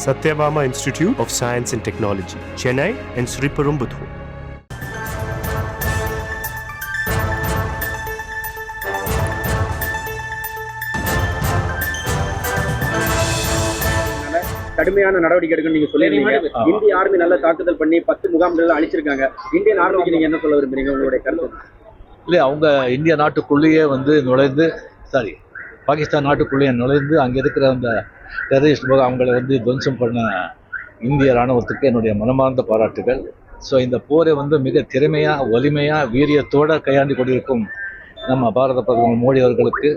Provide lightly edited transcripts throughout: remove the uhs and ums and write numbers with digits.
Satyabama Institute of Science and Technology, Chennai and Sriperumbudur. கடுமையான நடவடிக்கை எடுக்கணும் நீங்க சொல்லிருக்கீங்க. இந்திய ஆர்மி நல்ல தாக்குதல் பண்ணி 10 முகாம்கள் அழிச்சிருக்காங்க. இந்தியன் ஆர்மிக்கு நீங்க என்ன சொல்ல விரும்புறீங்க, உங்களுடைய கருத்து? இல்லை, அவங்க இந்திய நாட்டுக்குள்ளேயே நுழைந்து பாகிஸ்தான் நாட்டுக்குள்ளேயே நுழைந்து அங்கே இருக்கிற அந்த டெரரிஸ்ட் அவங்களை துவம்சம் பண்ண இந்திய இராணுவத்துக்கு என்னுடைய மனமார்ந்த பாராட்டுகள். ஸோ இந்த போரை மிக திறமையாக, வலிமையாக, வீரியத்தோடு கையாண்டு கொண்டிருக்கும் நம்ம பாரத பிரதமர் மோடி அவர்களுக்கு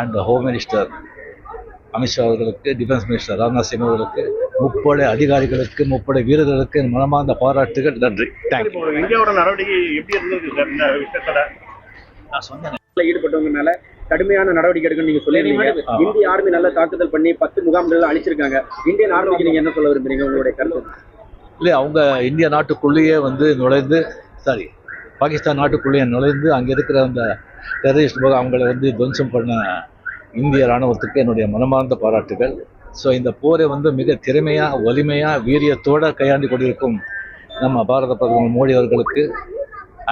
அண்ட் ஹோம் மினிஸ்டர் அமித்ஷா அவர்களுக்கு, டிஃபென்ஸ் மினிஸ்டர் ராஜ்நாத் சிங் அவர்களுக்கு, முப்படை அதிகாரிகளுக்கு, முப்படை வீரர்களுக்கு மனமார்ந்த பாராட்டுகள். நன்றி. தேங்க்யூ. இந்தியாவோட நடவடிக்கை எப்படி இருந்தது சார் இந்த விஷயத்துல? நான் சொன்னேன், ஈடுபட்டவங்க மேல கடுமையான நடவடிக்கை எடுக்கணும் நீங்க சொல்லிருக்கீங்க. இந்திய ஆர்மி நல்ல தாக்குதல் பண்ணி 10 முகாம்கள் அழிச்சிருக்காங்க. இந்தியன் ஆர்மிக்கு நீங்க என்ன சொல்ல விரும்புறீங்க, உங்களுடைய கருத்து? இல்லை, அவங்க இந்திய நாட்டுக்குள்ளேயே நுழைந்து பாகிஸ்தான் நாட்டுக்குள்ளேயே நுழைந்து அங்கே இருக்கிற அந்த டெரரிஸ்ட் அவங்களை துவம்சம் பண்ண இந்திய இராணுவத்துக்கு என்னுடைய மனமார்ந்த பாராட்டுகள். ஸோ இந்த போரை மிக திறமையாக, வலிமையாக, வீரியத்தோடு கையாண்டு கொண்டிருக்கும் நம்ம பாரத பிரதமர் மோடி அவர்களுக்கு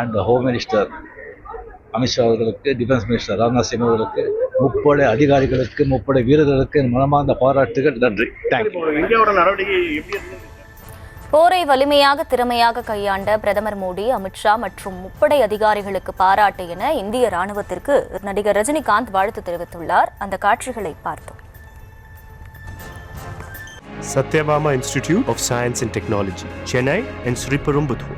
அண்ட் ஹோம் மினிஸ்டர் அமித்ஷா அவர்களுக்கு, டிஃபென்ஸ் மினிஸ்டர் ராஜ்நாத் சிங் அவர்களுக்கு, முப்படை அதிகாரிகளுக்கு, முப்படை வீரர்களுக்கு மனமார்ந்த பாராட்டுகள். நன்றி. தேங்க்யூ. இந்தியாவோட நடவடிக்கை எப்படி இருந்தது? போரை வலிமையாக, திறமையாக கையாண்ட பிரதமர் மோடி, அமித்ஷா மற்றும் முப்படை அதிகாரிகளுக்கு பாராட்டு என இந்திய ராணுவத்திற்கு நடிகர் ரஜினிகாந்த் வாழ்த்து தெரிவித்துள்ளார். அந்த காட்சிகளை பார்த்தோம். Satyabama Institute of Science and Technology, Chennai and Sriperumbudur.